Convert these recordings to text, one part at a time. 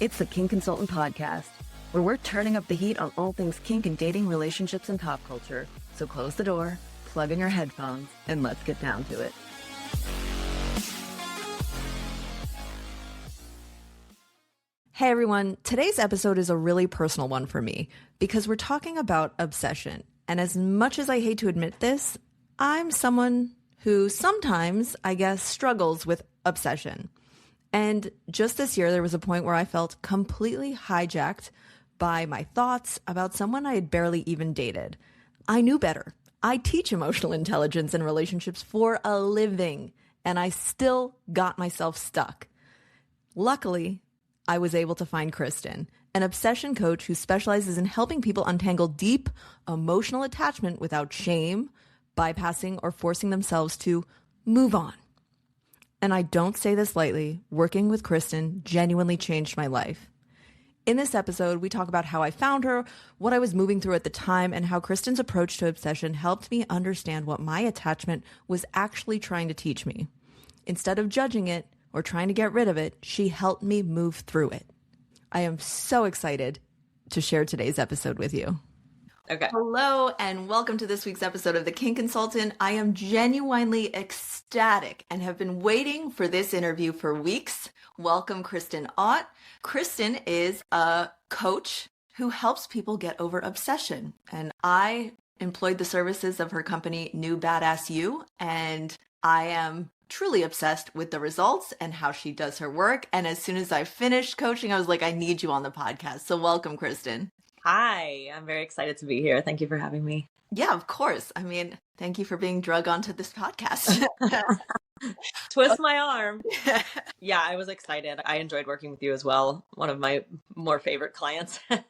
It's the Kink Consultant Podcast, where we're turning up the heat on all things kink and dating, relationships, and pop culture. So close the door, plug in your headphones, and let's get down to it. Hey everyone, today's episode is a really personal one for me because we're talking about obsession. And as much as I hate to admit this, I'm someone who sometimes, I guess, struggles with obsession. And just this year, there was a point where I felt completely hijacked by my thoughts about someone I had barely even dated. I knew better. I teach emotional intelligence and relationships for a living, and I still got myself stuck. Luckily, I was able to find Kirsten, an obsession coach who specializes in helping people untangle deep emotional attachment without shame, bypassing or forcing themselves to move on. And I don't say this lightly, working with Kirsten genuinely changed my life. In this episode, we talk about how I found her, what I was moving through at the time, and how Kirsten's approach to obsession helped me understand what my attachment was actually trying to teach me. Instead of judging it or trying to get rid of it, she helped me move through it. I am so excited to share today's episode with you. Okay. Hello and welcome to this week's episode of The Kink Consultant. I am genuinely ecstatic and have been waiting for this interview for weeks. Welcome, Kirsten Aut. Kirsten is a coach who helps people get over obsession. And I employed the services of her company, New Badass You, and I am truly obsessed with the results and how she does her work. And as soon as I finished coaching, I was like, I need you on the podcast. So welcome, Kirsten. Hi, I'm very excited to be here. Thank you for having me. Yeah, of course. I mean, thank you for being drug onto this podcast. Twist my arm. Yeah, I was excited. I enjoyed working with you as well. One of my more favorite clients. And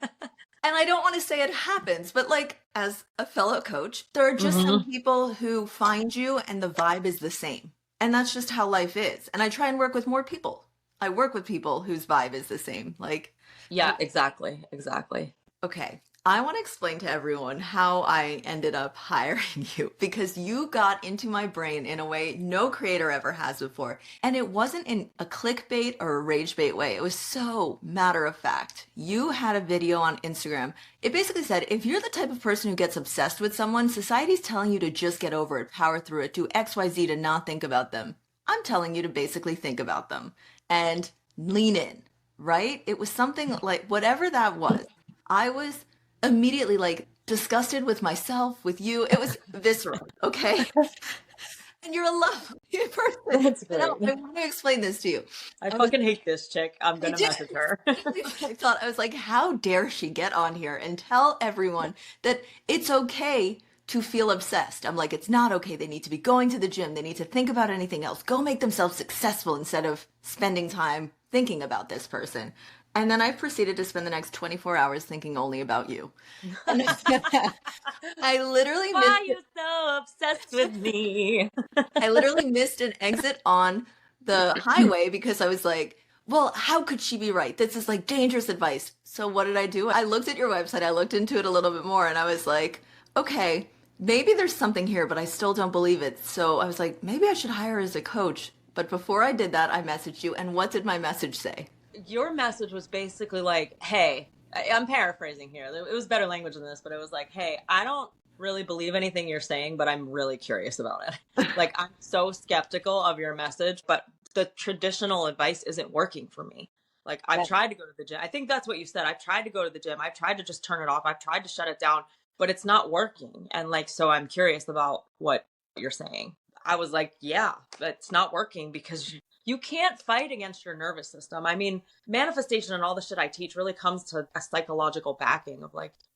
I don't want to say it happens, but like as a fellow coach, there are just some people who find you and the vibe is the same. And that's just how life is. And I try and work with more people. I work with people whose vibe is the same. Yeah, exactly. Okay, I want to explain to everyone how I ended up hiring you because you got into my brain in a way no creator ever has before. And it wasn't in a clickbait or a rage bait way. It was so matter of fact. You had a video on Instagram. It basically said, if you're the type of person who gets obsessed with someone, society's telling you to just get over it, power through it, do XYZ to not think about them. I'm telling you to basically think about them and lean in, right? It was something like whatever that was. I was immediately disgusted with myself, with you. It was visceral, okay? And you're a lovely person. That's great. I want to explain this to you. I fucking hate this chick. I'm going to message her. I was like, how dare she get on here and tell everyone that it's okay to feel obsessed. I'm like, it's not okay. They need to be going to the gym. They need to think about anything else. Go make themselves successful instead of spending time thinking about this person. And then I proceeded to spend the next 24 hours thinking only about you. I literally Why are you so obsessed with me? I literally missed an exit on the highway because I was like, well, how could she be right? This is dangerous advice. So what did I do? I looked at your website. I looked into it a little bit more and I was like, okay, maybe there's something here, but I still don't believe it. So I was like, maybe I should hire her as a coach. But before I did that, I messaged you. And what did my message say? Your message was basically like, hey, I'm paraphrasing here. It was better language than this, but it was like, hey, I don't really believe anything you're saying, but I'm really curious about it. I'm so skeptical of your message, but the traditional advice isn't working for me. I've tried to go to the gym. I think that's what you said. I've tried to go to the gym. I've tried to just turn it off. I've tried to shut it down, but it's not working. And so I'm curious about what you're saying. I was like, yeah, but it's not working because you can't fight against your nervous system. I mean, manifestation and all the shit I teach really comes to a psychological backing of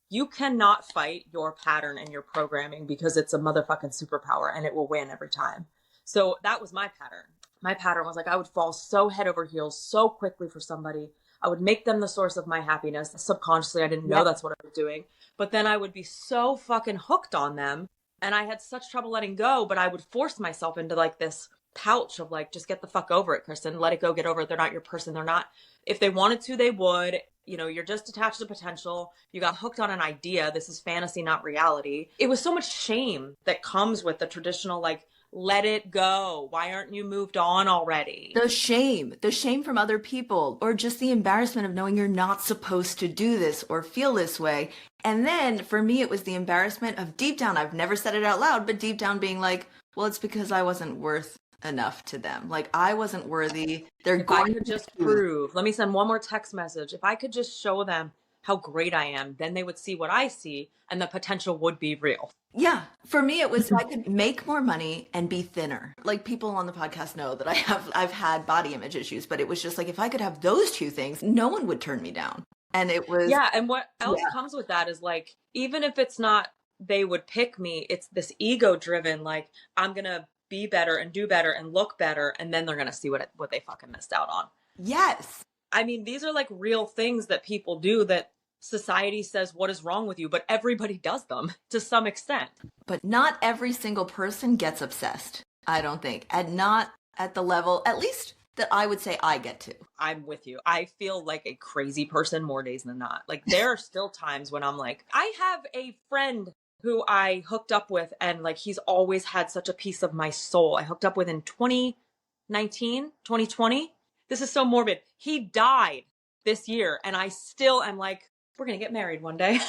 you cannot fight your pattern and your programming because it's a motherfucking superpower and it will win every time. So that was my pattern. My pattern was I would fall so head over heels so quickly for somebody. I would make them the source of my happiness. Subconsciously, I didn't know that's what I was doing. But then I would be so fucking hooked on them. And I had such trouble letting go, but I would force myself into this pouch of just get the fuck over it, Kirsten. Let it go, get over it. They're not your person. They're not, if they wanted to, they would. You're just attached to potential. You got hooked on an idea. This is fantasy, not reality. It was so much shame that comes with the traditional, let it go. Why aren't you moved on already? The shame from other people, or just the embarrassment of knowing you're not supposed to do this or feel this way. And then for me, it was the embarrassment of deep down, I've never said it out loud, but deep down being like, well, it's because I wasn't worth enough to them. Like I wasn't worthy. If I could just prove, let me send one more text message. If I could just show them how great I am, then they would see what I see and the potential would be real. Yeah. For me, it was I could make more money and be thinner. Like people on the podcast know that I've had body image issues, but it was just like, if I could have those two things, no one would turn me down. And it was. Yeah. And what else comes with that is like, even if it's not, they would pick me, it's this ego driven, like I'm going to be better and do better and look better. And then they're going to see what they fucking missed out on. Yes. I mean, these are like real things that people do that society says, what is wrong with you? But everybody does them to some extent. But not every single person gets obsessed, I don't think. And not at the level, at least that I would say I get to. I'm with you. I feel like a crazy person more days than not. Like there are still times when I'm like, I have a friend who I hooked up with and like he's always had such a piece of my soul. I hooked up with in 2019, 2020. This is so morbid. He died this year and I still am like, we're going to get married one day.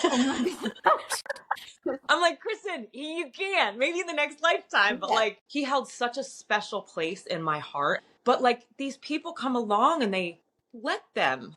I'm like, Kristen, you can, maybe in the next lifetime. But like, he held such a special place in my heart. But like, these people come along and they let them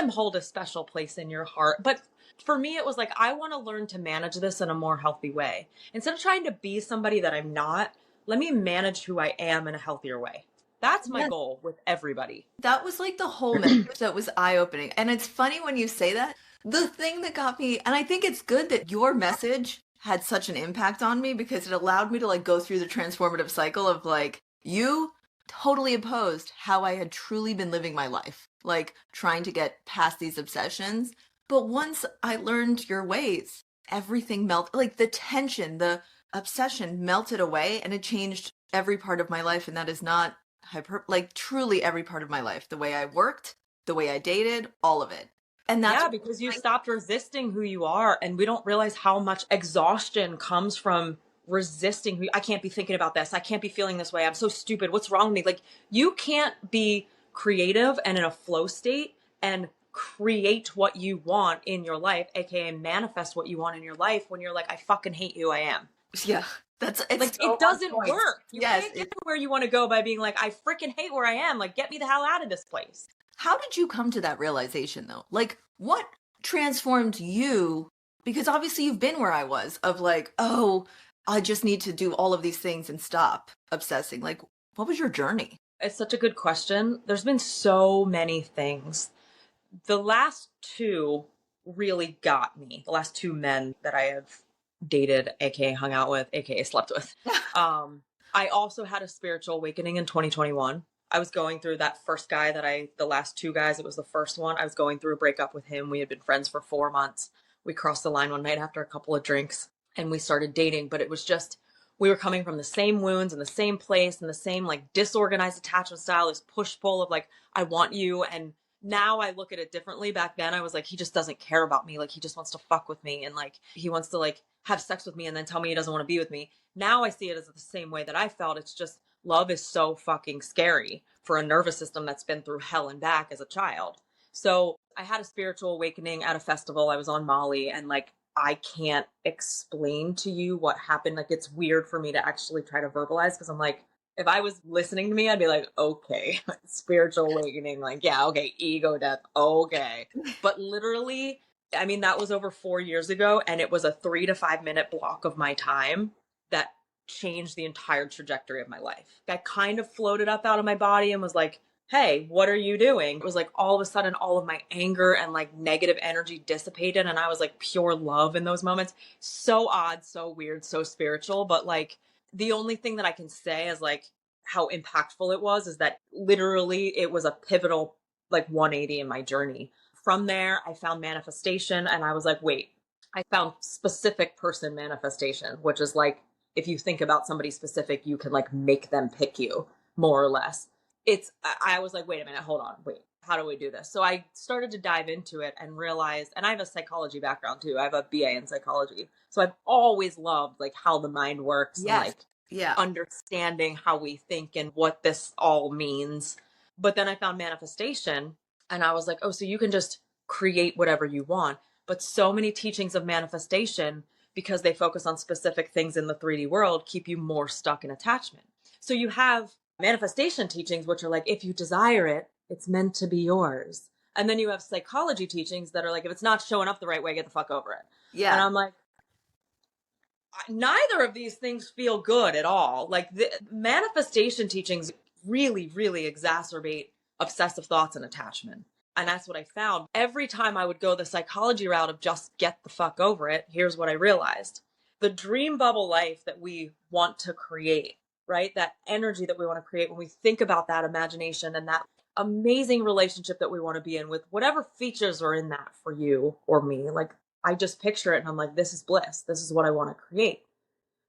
hold a special place in your heart. But for me, it was like, I want to learn to manage this in a more healthy way. Instead of trying to be somebody that I'm not, let me manage who I am in a healthier way. That's my goal with everybody. That was like the whole message that was eye-opening. And it's funny when you say that. The thing that got me, and I think it's good that your message had such an impact on me because it allowed me to like go through the transformative cycle of like, you totally opposed how I had truly been living my life, like trying to get past these obsessions. But once I learned your ways, everything melted, like the tension, the obsession melted away and it changed every part of my life. And that is not like truly every part of my life, the way I worked, the way I dated, all of it. And that's because you stopped resisting who you are. And we don't realize how much exhaustion comes from resisting who I can't be thinking about this. I can't be feeling this way. I'm so stupid. What's wrong with me? Like you can't be creative and in a flow state and create what you want in your life, aka manifest what you want in your life when you're like, I fucking hate who I am. Yeah. It's like so it doesn't work. You yes, can't get to where you want to go by being like, I freaking hate where I am. Like, get me the hell out of this place. How did you come to that realization though? Like, what transformed you? Because obviously you've been where I was of like, oh, I just need to do all of these things and stop obsessing. Like, what was your journey? It's such a good question. There's been so many things. The last two really got me. The last two men that I have dated, aka hung out with, aka slept with. I also had a spiritual awakening in 2021. I was going through that first guy the last two guys, it was the first one. I was going through a breakup with him. We had been friends for 4 months. We crossed the line one night after a couple of drinks and we started dating, but it was just, we were coming from the same wounds in the same place and the same like disorganized attachment style, this push pull of like, I want you. And now I look at it differently. Back then I was like, he just doesn't care about me. Like he just wants to fuck with me. And like, he wants to like have sex with me and then tell me he doesn't want to be with me. Now I see it as the same way that I felt. It's just love is so fucking scary for a nervous system that's been through hell and back as a child. So I had a spiritual awakening at a festival. I was on Molly and like, I can't explain to you what happened. Like it's weird for me to actually try to verbalize because I'm like, if I was listening to me, I'd be like, okay, spiritual awakening. Like, yeah, okay, ego death. Okay. But literally, I mean, that was over 4 years ago. And it was a 3 to 5 minute block of my time that changed the entire trajectory of my life. I kind of floated up out of my body and was like, hey, what are you doing? It was like all of a sudden, all of my anger and like negative energy dissipated. And I was like pure love in those moments. So odd, so weird, so spiritual. But like, the only thing that I can say is like how impactful it was is that literally it was a pivotal like 180 in my journey. From there, I found manifestation and I was like, wait, I found specific person manifestation, which is like, if you think about somebody specific, you can like make them pick you more or less. I was like, wait a minute, hold on, wait, how do we do this? So I started to dive into it and realized, and I have a psychology background too. I have a BA in psychology. So I've always loved like how the mind works. Yes. And, like Yeah. understanding how we think and what this all means. But then I found manifestation and I was like, oh, so you can just create whatever you want. But so many teachings of manifestation, because they focus on specific things in the 3D world, keep you more stuck in attachment. So you have manifestation teachings, which are like, if you desire it, it's meant to be yours. And then you have psychology teachings that are like, if it's not showing up the right way, get the fuck over it. Yeah. And I'm like, neither of these things feel good at all. Like the manifestation teachings really, really exacerbate obsessive thoughts and attachment. And that's what I found. Every time I would go the psychology route of just get the fuck over it, here's what I realized. The dream bubble life that we want to create, right? That energy that we want to create when we think about that imagination and that amazing relationship that we want to be in with whatever features are in that for you or me. Like I just picture it and I'm like, this is bliss. This is what I want to create.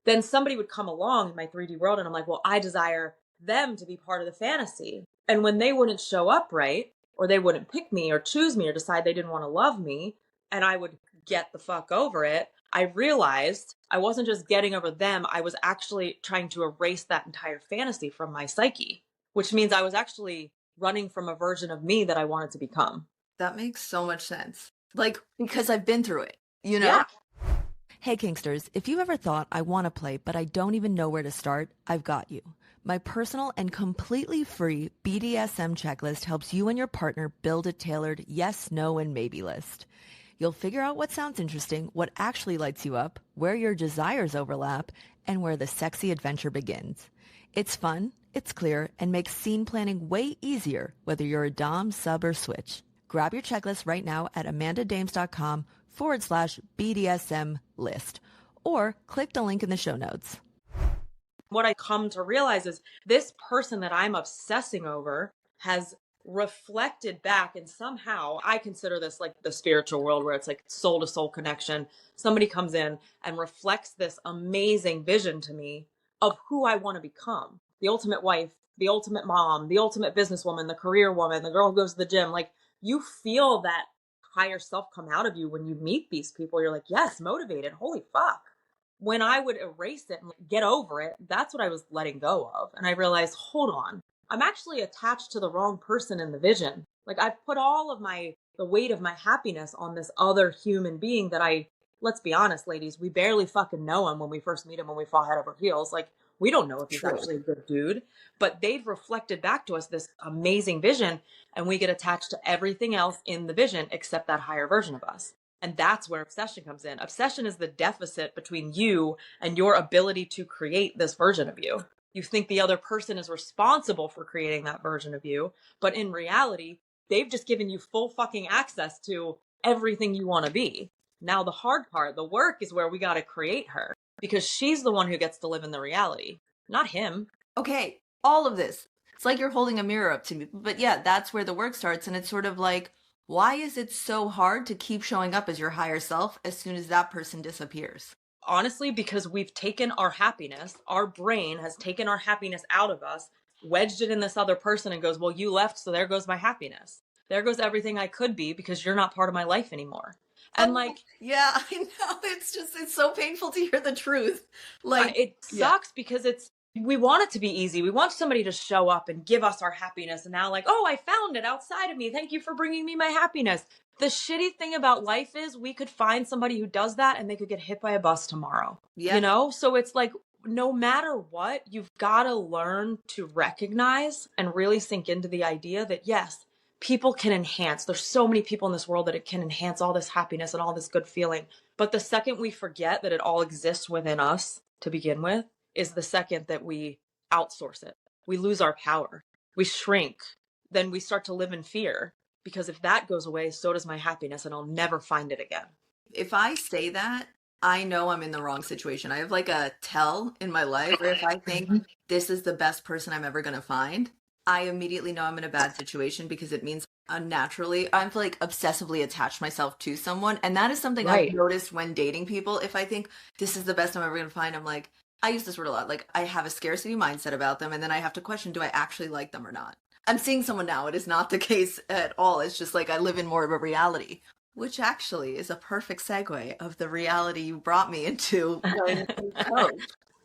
Then somebody would come along in my 3D world and I'm like, well, I desire them to be part of the fantasy. And when they wouldn't show up right, or they wouldn't pick me or choose me or decide they didn't want to love me, and I would get the fuck over it, I realized I wasn't just getting over them. I was actually trying to erase that entire fantasy from my psyche, which means I was actually running from a version of me that I wanted to become. That makes so much sense. Like, because I've been through it, you know? Yeah. Hey, Kingsters, if you ever thought I want to play, but I don't even know where to start, I've got you. My personal and completely free BDSM checklist helps you and your partner build a tailored yes, no, and maybe list. You'll figure out what sounds interesting, what actually lights you up, where your desires overlap, and where the sexy adventure begins. It's fun, it's clear, and makes scene planning way easier, whether you're a dom, sub, or switch. Grab your checklist right now at amandadames.com/BDSM list, or click the link in the show notes. What I come to realize is this person that I'm obsessing over has reflected back, and somehow I consider this like the spiritual world where it's like soul to soul connection. Somebody comes in and reflects this amazing vision to me of who I want to become. The ultimate wife, the ultimate mom, the ultimate businesswoman, the career woman, the girl who goes to the gym. Like you feel that higher self come out of you when you meet these people. You're like, yes, motivated. Holy fuck. When I would erase it and get over it, that's what I was letting go of. And I realized, hold on, I'm actually attached to the wrong person in the vision. Like I've put all of the weight of my happiness on this other human being that let's be honest, ladies, we barely fucking know him when we first meet him, when we fall head over heels. Like we don't know if he's actually a good dude, but they've reflected back to us this amazing vision and we get attached to everything else in the vision except that higher version of us. And that's where obsession comes in. Obsession is the deficit between you and your ability to create this version of you. You think the other person is responsible for creating that version of you, but in reality, they've just given you full fucking access to everything you want to be. Now, the hard part, the work, is where we got to create her because she's the one who gets to live in the reality, not him. Okay, all of this. It's like you're holding a mirror up to me. But yeah, that's where the work starts. And it's sort of like, why is it so hard to keep showing up as your higher self as soon as that person disappears? Honestly, because we've taken our happiness, our brain has taken our happiness out of us, wedged it in this other person and goes, well, you left, so there goes my happiness. There goes everything I could be because you're not part of my life anymore. And yeah, I know. It's so painful to hear the truth. Like it sucks because we want it to be easy. We want somebody to show up and give us our happiness. And now like, oh, I found it outside of me. Thank you for bringing me my happiness. The shitty thing about life is we could find somebody who does that and they could get hit by a bus tomorrow. Yeah. You know? So it's like, no matter what, you've got to learn to recognize and really sink into the idea that yes, people can enhance. There's so many people in this world that it can enhance all this happiness and all this good feeling. But the second we forget that it all exists within us to begin with, is the second that we outsource it. We lose our power. We shrink. Then we start to live in fear because if that goes away, so does my happiness and I'll never find it again. If I say that, I know I'm in the wrong situation. I have like a tell in my life where if I think this is the best person I'm ever going to find, I immediately know I'm in a bad situation because it means unnaturally, I'm like obsessively attached myself to someone. And that is something I've noticed when dating people. If I think this is the best I'm ever going to find, I'm like, I use this word a lot. Like I have a scarcity mindset about them. And then I have to question, do I actually like them or not? I'm seeing someone now. It is not the case at all. It's just like I live in more of a reality, which actually is a perfect segue of the reality you brought me into.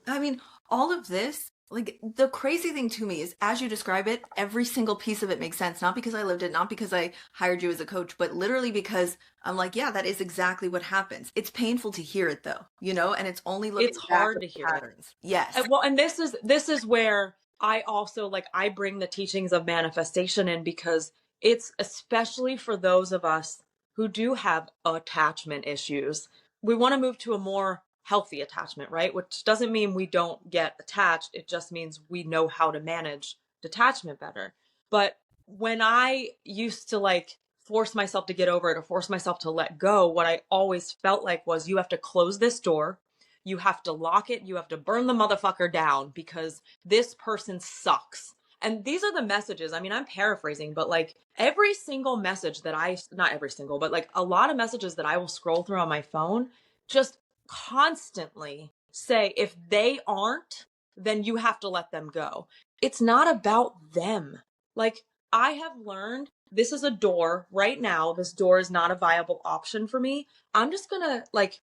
I mean, all of this, like the crazy thing to me is as you describe it, every single piece of it makes sense. Not because I lived it, not because I hired you as a coach, but literally because I'm like, yeah, that is exactly what happens. It's painful to hear it though, and it's only looking It's hard back to at hear patterns. Yes. Well, and this is where I also like I bring the teachings of manifestation in, because it's especially for those of us who do have attachment issues. We want to move to a more healthy attachment, right? Which doesn't mean we don't get attached. It just means we know how to manage detachment better. But when I used to like force myself to get over it or force myself to let go, what I always felt like was you have to close this door. You have to lock it. You have to burn the motherfucker down because this person sucks. And these are the messages. I mean, I'm paraphrasing, but like every single message that not every single, but like a lot of messages that I will scroll through on my phone just constantly say, if they aren't, then you have to let them go. It's not about them. Like I have learned this is a door right now. This door is not a viable option for me. I'm just going to like,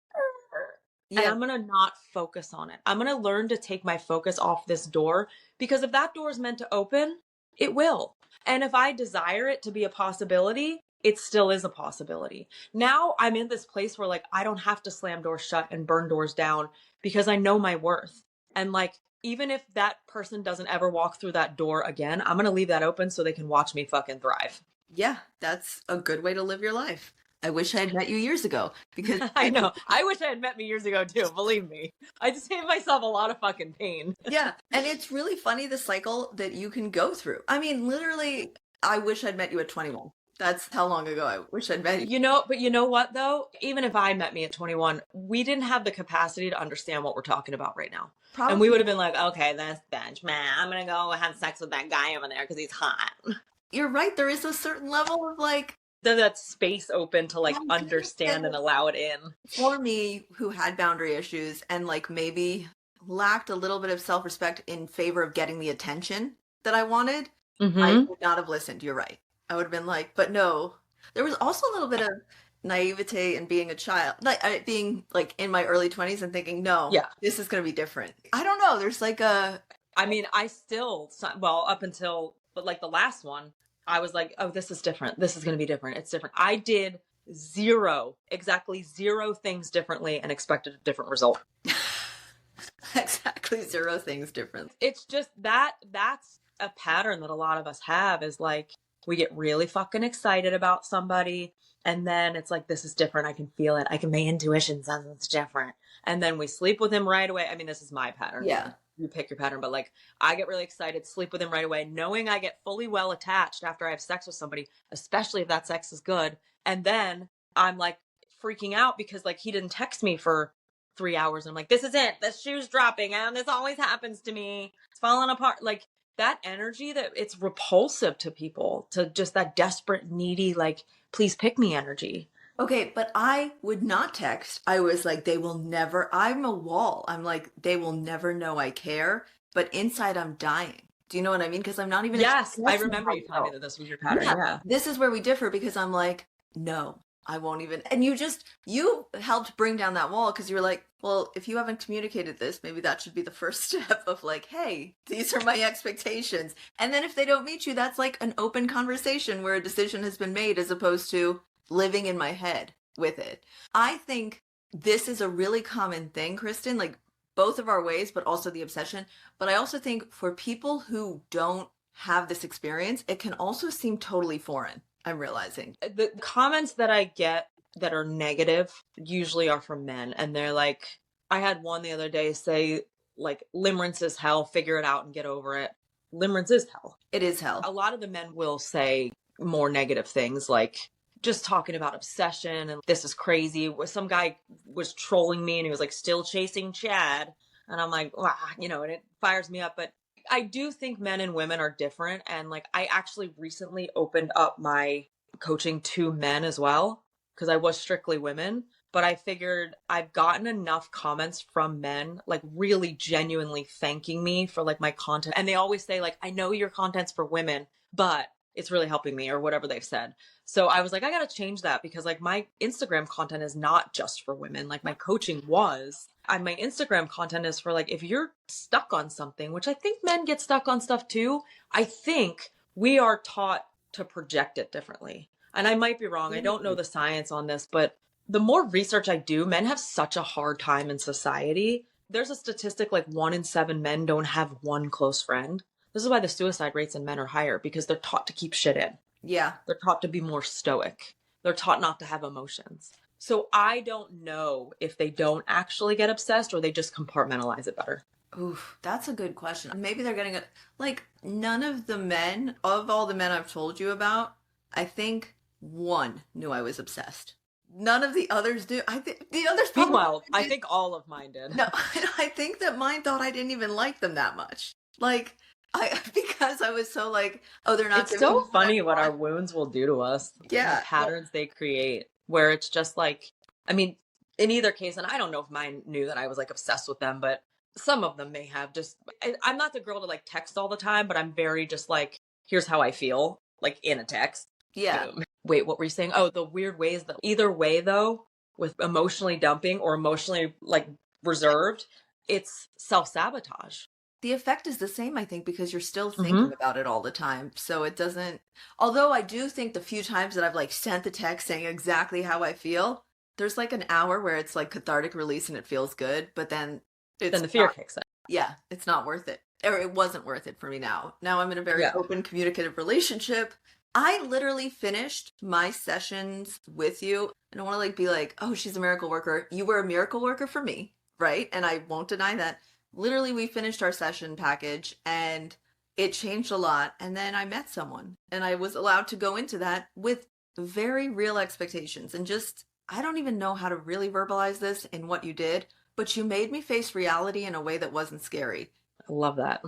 and I'm going to not focus on it. I'm going to learn to take my focus off this door, because if that door is meant to open, it will. And if I desire it to be a possibility, it still is a possibility. Now I'm in this place where like, I don't have to slam doors shut and burn doors down because I know my worth. And like, even if that person doesn't ever walk through that door again, I'm going to leave that open so they can watch me fucking thrive. Yeah, that's a good way to live your life. I wish I had met you years ago, because I know. I wish I had met me years ago too. Believe me. I just saved myself a lot of fucking pain. Yeah. And it's really funny the cycle that you can go through. I mean, literally, I wish I'd met you at 21. That's how long ago I wish I'd met you. But you know what though? Even if I met me at 21, we didn't have the capacity to understand what we're talking about right now. Probably. And we would have been like, okay, that's bench, man. I'm going to go have sex with that guy over there because he's hot. You're right. There is a certain level of like, that space open to like understand and allow it in. For me, who had boundary issues and like maybe lacked a little bit of self-respect in favor of getting the attention that I wanted, I would not have listened. You're right. I would have been like, but no. There was also a little bit of naivete in being a child, like being like in my early 20s and thinking, no, this is going to be different. I don't know. There's like I mean, I still, well, up until, but like the last one, I was like, oh, this is different. This is going to be different. It's different. I did exactly zero things differently and expected a different result. Exactly zero things different. It's just that's a pattern that a lot of us have, is like, we get really fucking excited about somebody. And then it's like, this is different. I can feel it. My intuition says it's different. And then we sleep with him right away. I mean, this is my pattern. Yeah. You pick your pattern, but like I get really excited, sleep with him right away, knowing I get fully well attached after I have sex with somebody, especially if that sex is good. And then I'm like freaking out because like he didn't text me for 3 hours. And I'm like, this is it. The shoe's dropping and this always happens to me. It's falling apart. Like that energy, that it's repulsive to people, to just that desperate, needy, like, please pick me energy. Okay, but I would not text. I was like, they will never, I'm a wall. I'm like, they will never know I care. But inside I'm dying. Do you know what I mean? Because I'm not even. Yes, I remember you telling me that this was your pattern. Yeah. This is where we differ, because I'm like, no, I won't even. And you helped bring down that wall, because you were like, well, if you haven't communicated this, maybe that should be the first step of like, hey, these are my expectations. And then if they don't meet you, that's like an open conversation where a decision has been made, as opposed to living in my head with it. I think this is a really common thing, Kristen, like both of our ways, but also the obsession. But I also think for people who don't have this experience, it can also seem totally foreign. I'm realizing. The comments that I get that are negative usually are from men. And they're like, I had one the other day say like, limerence is hell, figure it out and get over it. Limerence is hell. It is hell. A lot of the men will say more negative things, like just talking about obsession and this is crazy. Some guy was trolling me and he was like, still chasing Chad. And I'm like, wow, and it fires me up. But I do think men and women are different. And like, I actually recently opened up my coaching to men as well, because I was strictly women. But I figured I've gotten enough comments from men, like really genuinely thanking me for like my content. And they always say like, I know your content's for women, but it's really helping me, or whatever they've said. So I was like, I got to change that, because like my Instagram content is not just for women. Like my coaching was. My Instagram content is for like, if you're stuck on something, which I think men get stuck on stuff too, I think we are taught to project it differently. And I might be wrong. I don't know the science on this, but the more research I do, men have such a hard time in society. There's a statistic like 1 in 7 men don't have one close friend. This is why the suicide rates in men are higher, because they're taught to keep shit in. Yeah. They're taught to be more stoic. They're taught not to have emotions. So I don't know if they don't actually get obsessed or they just compartmentalize it better. Oof, that's a good question. Maybe they're getting like none of the men, of all the men I've told you about, I think one knew I was obsessed. None of the others do. I think the others probably. Meanwhile, I think all of mine did. No, I think that mine thought I didn't even like them that much. Like, because I was so like, oh, they're not. It's so funny what our wounds will do to us. Yeah. The patterns they create, where it's just like, I mean, in either case, and I don't know if mine knew that I was like obsessed with them, but some of them may have. Just, I'm not the girl to like text all the time, but I'm very just like, here's how I feel, like in a text. Yeah. Wait, what were you saying? Oh, the weird ways that either way though, with emotionally dumping or emotionally like reserved, it's self-sabotage. The effect is the same, I think, because you're still thinking about it all the time. So it doesn't, although I do think the few times that I've like sent the text saying exactly how I feel, there's like an hour where it's like cathartic release and it feels good, but then the fear kicks in. Yeah, it's not worth it. Or it wasn't worth it for me now. Now I'm in a very open, communicative relationship. I literally finished my sessions with you. I don't want to like be like, oh, she's a miracle worker. You were a miracle worker for me, right? And I won't deny that. Literally, we finished our session package and it changed a lot. And then I met someone and I was allowed to go into that with very real expectations. And just, I don't even know how to really verbalize this in what you did, but you made me face reality in a way that wasn't scary. I love that.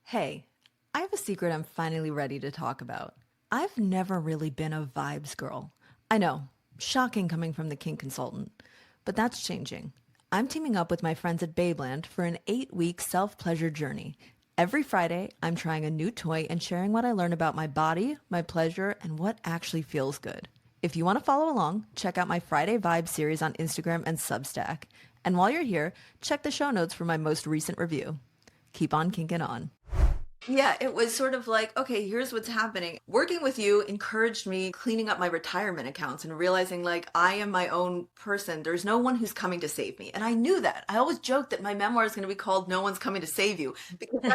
Hey, I have a secret I'm finally ready to talk about. I've never really been a vibes girl. I know, shocking coming from the kink consultant, but that's changing. I'm teaming up with my friends at Babeland for an 8-week self-pleasure journey. Every Friday, I'm trying a new toy and sharing what I learn about my body, my pleasure, and what actually feels good. If you want to follow along, check out my Friday Vibe series on Instagram and Substack. And while you're here, check the show notes for my most recent review. Keep on kinking on. Yeah, it was sort of like, okay, here's what's happening. Working with you encouraged me cleaning up my retirement accounts and realizing like I am my own person. There's no one who's coming to save me. And I knew that. I always joked that my memoir is going to be called No One's Coming to Save You. Because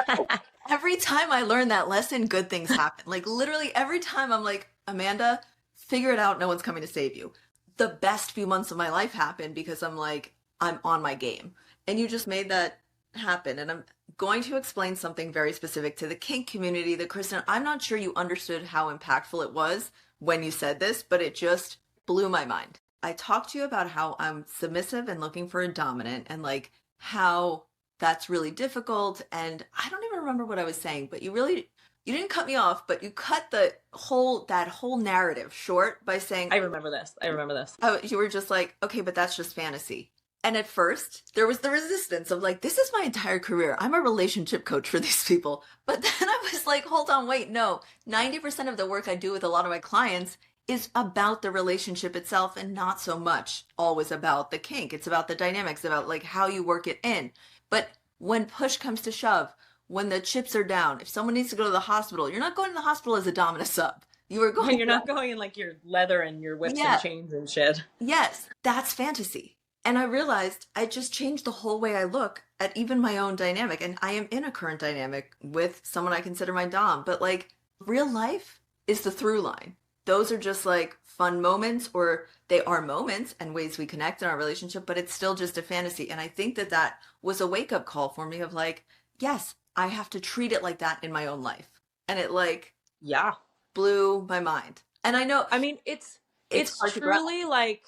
every time I learn that lesson, good things happen. Like literally every time I'm like, Amanda, figure it out. No one's coming to save you. The best few months of my life happened because I'm like, I'm on my game. And you just made that happen. And I'm going to explain something very specific to the kink community that, Kristen, I'm not sure you understood how impactful it was when you said this, but it just blew my mind. I talked to you about how I'm submissive and looking for a dominant and like how that's really difficult. And I don't even remember what I was saying, but you didn't cut me off, but you cut that whole narrative short by saying, I remember this. Oh, you were just like, okay, but that's just fantasy. And at first, there was the resistance of like, this is my entire career. I'm a relationship coach for these people. But then I was like, hold on, wait, no. 90% of the work I do with a lot of my clients is about the relationship itself and not so much always about the kink. It's about the dynamics, about like how you work it in. But when push comes to shove, when the chips are down, if someone needs to go to the hospital, you're not going to the hospital as a dominant sub. You're not going in like your leather and your whips and chains and shit. Yes, that's fantasy. And I realized I just changed the whole way I look at even my own dynamic. And I am in a current dynamic with someone I consider my dom. But like real life is the through line. Those are just like fun moments, or they are moments and ways we connect in our relationship, but it's still just a fantasy. And I think that was a wake up call for me of like, yes, I have to treat it like that in my own life. And it like, blew my mind. And I know, I mean, it's truly like,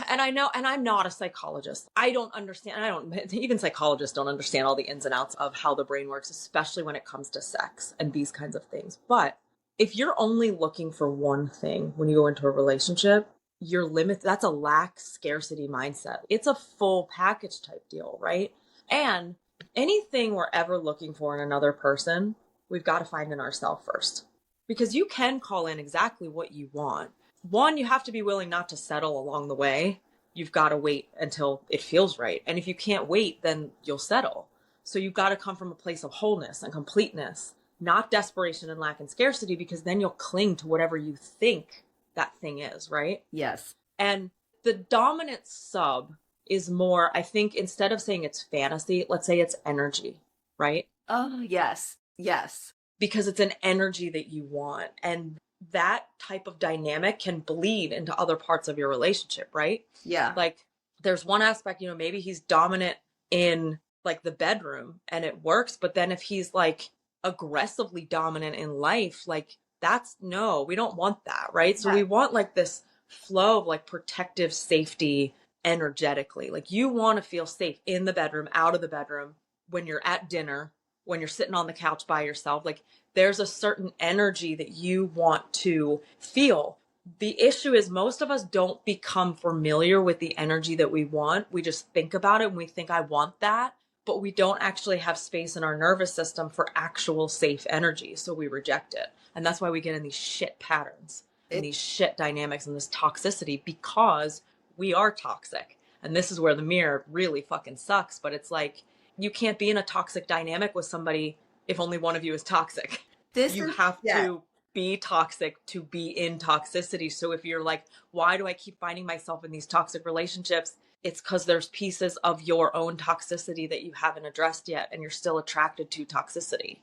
and I know, and I'm not a psychologist. I don't understand. Even psychologists don't understand all the ins and outs of how the brain works, especially when it comes to sex and these kinds of things. But if you're only looking for one thing when you go into a relationship, you're limited. That's a lack scarcity mindset. It's a full package type deal, right? And anything we're ever looking for in another person, we've got to find in ourselves first. Because you can call in exactly what you want. One, you have to be willing not to settle along the way. you've got to wait until it feels right. And if you can't wait, then you'll settle. So you've got to come from a place of wholeness and completeness, not desperation and lack and scarcity, because then you'll cling to whatever you think that thing is, right? Yes. And the dominant sub is more, I think, instead of saying it's fantasy, let's say it's energy, right? Oh, yes. Yes. Because it's an energy that you want. And that type of dynamic can bleed into other parts of your relationship, right? Yeah. Like there's one aspect, you know, maybe he's dominant in like the bedroom and it works, but then if he's like aggressively dominant in life, like that's no, we don't want that, right? So we want like this flow of like protective safety energetically. Like you want to feel safe in the bedroom, out of the bedroom, when you're at dinner, when you're sitting on the couch by yourself. Like there's a certain energy that you want to feel. The issue is most of us don't become familiar with the energy that we want. We just think about it and we think, I want that, but we don't actually have space in our nervous system for actual safe energy. So we reject it. And that's why we get in these shit patterns and these shit dynamics and this toxicity, because we are toxic. And this is where the mirror really fucking sucks. But it's like, you can't be in a toxic dynamic with somebody if only one of you is toxic. You have to be toxic to be in toxicity. So if you're like, why do I keep finding myself in these toxic relationships? It's because there's pieces of your own toxicity that you haven't addressed yet, and you're still attracted to toxicity.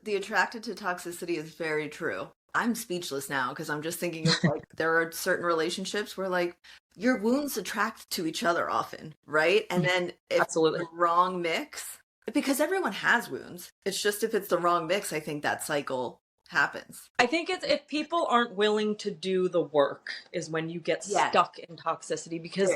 The attracted to toxicity is very true. I'm speechless now because I'm just thinking of like, there are certain relationships where like your wounds attract to each other often, right? And then if Absolutely. the wrong mix, because everyone has wounds. It's just if it's the wrong mix, I think that cycle happens. I think it's if people aren't willing to do the work is when you get stuck in toxicity, because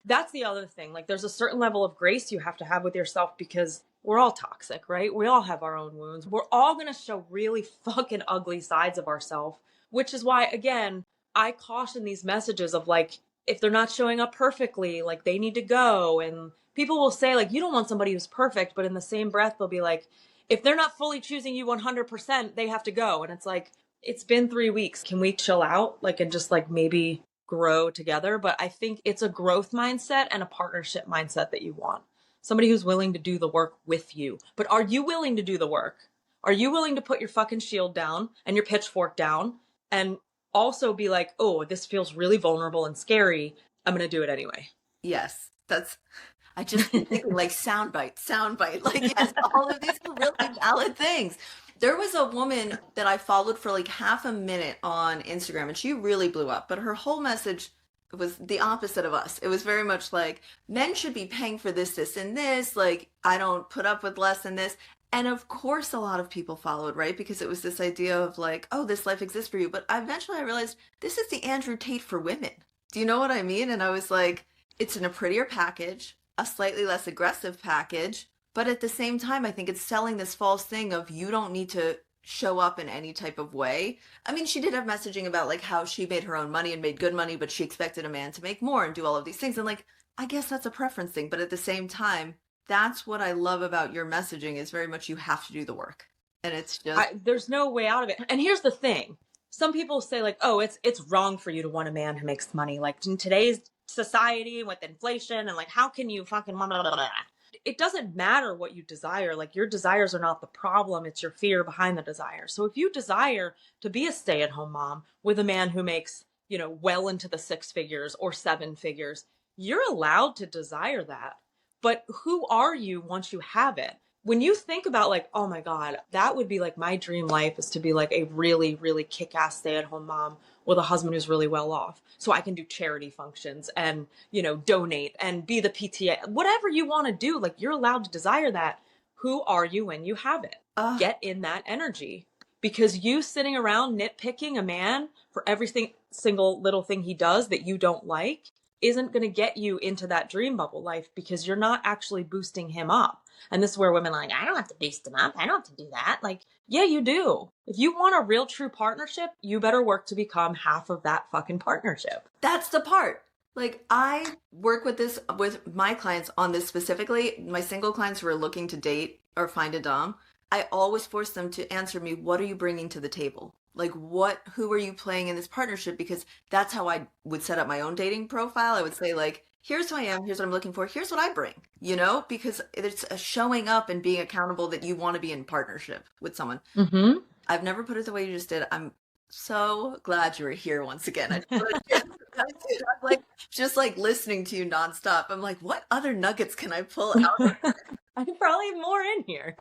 that's the other thing. Like there's a certain level of grace you have to have with yourself, because we're all toxic, right? We all have our own wounds. We're all going to show really fucking ugly sides of ourselves, which is why, again, I caution these messages of like, if they're not showing up perfectly, like they need to go. And people will say like, you don't want somebody who's perfect, but in the same breath, they'll be like, if they're not fully choosing you 100%, they have to go. And it's like, it's been 3 weeks. Can we chill out? Like, and just like maybe grow together. But I think it's a growth mindset and a partnership mindset that you want. Somebody who's willing to do the work with you. But are you willing to do the work? Are you willing to put your fucking shield down and your pitchfork down and also be like, oh, this feels really vulnerable and scary. I'm going to do it anyway. Yes, I just thinking like soundbite. Like, yes, all of these are really valid things. There was a woman that I followed for like half a minute on Instagram and she really blew up, but her whole message was the opposite of us. It was very much like men should be paying for this, this, and this. Like, I don't put up with less than this. And of course, a lot of people followed, right? Because it was this idea of like, oh, this life exists for you. But eventually I realized this is the Andrew Tate for women. Do you know what I mean? And I was like, it's in a prettier package, a slightly less aggressive package. But at the same time, I think it's selling this false thing of you don't need to show up in any type of way. I mean, she did have messaging about like how she made her own money and made good money, but she expected a man to make more and do all of these things. And like, I guess that's a preference thing. But at the same time, that's what I love about your messaging is very much you have to do the work. And it's just... there's no way out of it. And here's the thing. Some people say like, oh, it's wrong for you to want a man who makes money. Like in today's society with inflation and like, how can you fucking... Blah, blah, blah, blah. It doesn't matter what you desire. Like your desires are not the problem. It's your fear behind the desire. So if you desire to be a stay-at-home mom with a man who makes, you know, well into the 6 figures or 7 figures, you're allowed to desire that. But who are you once you have it? When you think about like, oh my God, that would be like my dream life is to be like a really, really kick-ass stay-at-home mom with a husband who's really well off. So I can do charity functions and, you know, donate and be the PTA, whatever you want to do. Like you're allowed to desire that. Who are you when you have it? Get in that energy, because you sitting around nitpicking a man for every single little thing he does that you don't like isn't going to get you into that dream bubble life, because you're not actually boosting him up. And this is where women are like, I don't have to boost him up. I don't have to do that. Like, yeah, you do. If you want a real true partnership, you better work to become half of that fucking partnership. That's the part. Like I work with my clients on this specifically. My single clients who are looking to date or find a dom, I always force them to answer me, what are you bringing to the table? Like who are you playing in this partnership? Because that's how I would set up my own dating profile. I would say like, here's who I am, here's what I'm looking for, here's what I bring, because it's a showing up and being accountable that you want to be in partnership with someone. Mm-hmm. I've never put it the way you just did. I'm so glad you were here once again. I'm like just like listening to you nonstop. I'm like, what other nuggets can I pull out? I could probably have more in here.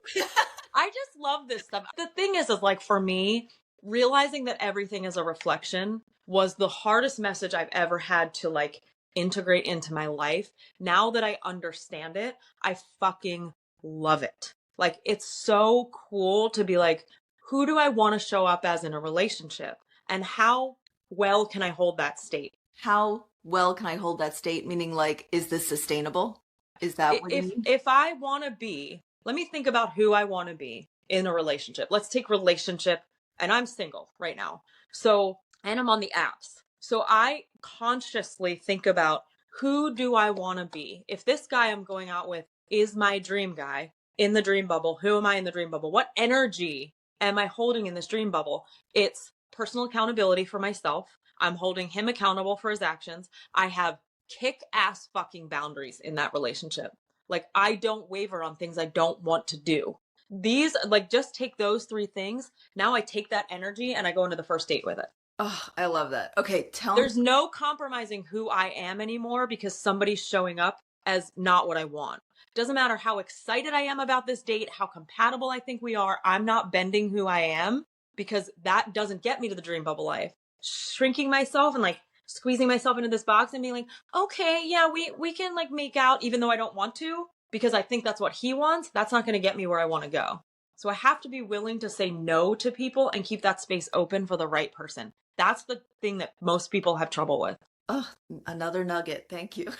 I just love this stuff. The thing is like for me, realizing that everything is a reflection was the hardest message I've ever had to like integrate into my life. Now that I understand it, I fucking love it. Like, it's so cool to be like, who do I want to show up as in a relationship? And how well can I hold that state? How well can I hold that state? Meaning, like, is this sustainable? Is that what you mean? If I want to be, let me think about who I want to be in a relationship. Let's take relationship, and I'm single right now. So, and I'm on the apps. So I consciously think about, who do I want to be? If this guy I'm going out with is my dream guy in the dream bubble, who am I in the dream bubble? What energy am I holding in this dream bubble? It's personal accountability for myself. I'm holding him accountable for his actions. I have kick-ass fucking boundaries in that relationship. Like, I don't waver on things I don't want to do. These, like, just take those three things. Now I take that energy and I go into the first date with it. Oh, I love that. Okay, tell me. There's no compromising who I am anymore because somebody's showing up as not what I want. Doesn't matter how excited I am about this date, how compatible I think we are. I'm not bending who I am, because that doesn't get me to the dream bubble life. Shrinking myself and like squeezing myself into this box and being like, okay, yeah, we can like make out even though I don't want to, because I think that's what he wants. That's not going to get me where I want to go. So I have to be willing to say no to people and keep that space open for the right person. That's the thing that most people have trouble with. Oh, another nugget. Thank you.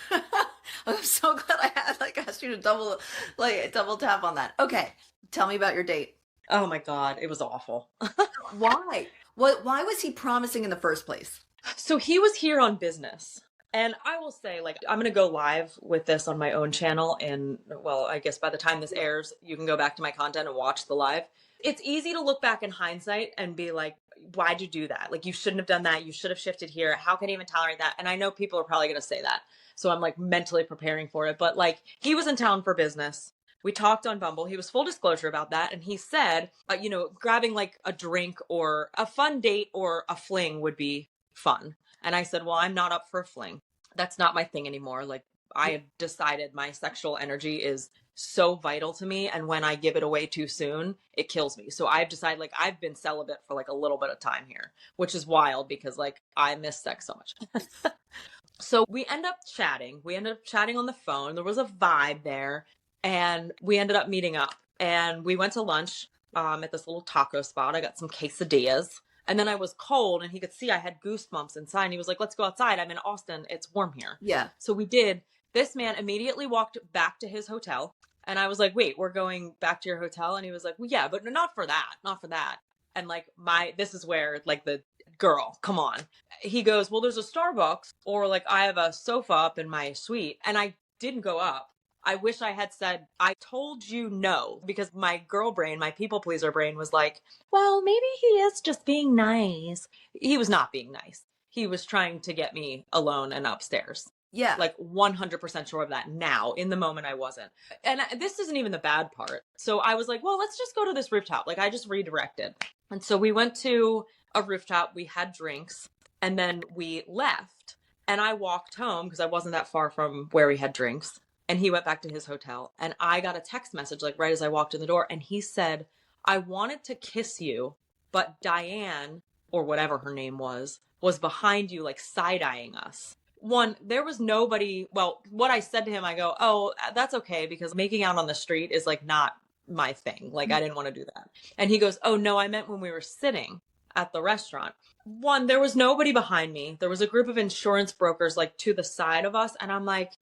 I'm so glad I had asked you to double tap on that. Okay. Tell me about your date. Oh my God. It was awful. Why? Why was he promising in the first place? So he was here on business. And I will say, like, I'm going to go live with this on my own channel. And well, I guess by the time this airs, you can go back to my content and watch the live. It's easy to look back in hindsight and be like, why'd you do that? Like, you shouldn't have done that. You should have shifted here. How can you even tolerate that? And I know people are probably going to say that. So I'm like mentally preparing for it. But like, he was in town for business. We talked on Bumble. He was full disclosure about that. And he said, grabbing like a drink or a fun date or a fling would be fun. And I said, well, I'm not up for a fling. That's not my thing anymore. Like, I have decided my sexual energy is so vital to me. And when I give it away too soon, it kills me. So I've decided, like, I've been celibate for like a little bit of time here, which is wild because like I miss sex so much. So we end up chatting. We ended up chatting on the phone. There was a vibe there. And we ended up meeting up. And we went to lunch at this little taco spot. I got some quesadillas. And then I was cold and he could see I had goosebumps inside. And he was like, let's go outside. I'm in Austin. It's warm here. Yeah. So we did. This man immediately walked back to his hotel. And I was like, wait, we're going back to your hotel? And he was like, well, yeah, but not for that. Not for that. And like this is where like the girl, come on. He goes, well, there's a Starbucks, or like I have a sofa up in my suite. And I didn't go up. I wish I had said, I told you no, because my girl brain, my people pleaser brain was like, well, maybe he is just being nice. He was not being nice. He was trying to get me alone and upstairs. Yeah. Like 100% sure of that now. In the moment, I wasn't. And this isn't even the bad part. So I was like, well, let's just go to this rooftop. Like, I just redirected. And so we went to a rooftop. We had drinks and then we left. And I walked home because I wasn't that far from where we had drinks. And he went back to his hotel. And I got a text message like right as I walked in the door. And he said, I wanted to kiss you, but Diane, or whatever her name was behind you, like side-eyeing us. One, there was nobody. Well, what I said to him, I go, oh, that's okay, because making out on the street is like not my thing. Like, I didn't want to do that. And he goes, oh, no, I meant when we were sitting at the restaurant. One, there was nobody behind me. There was a group of insurance brokers like to the side of us. And I'm like,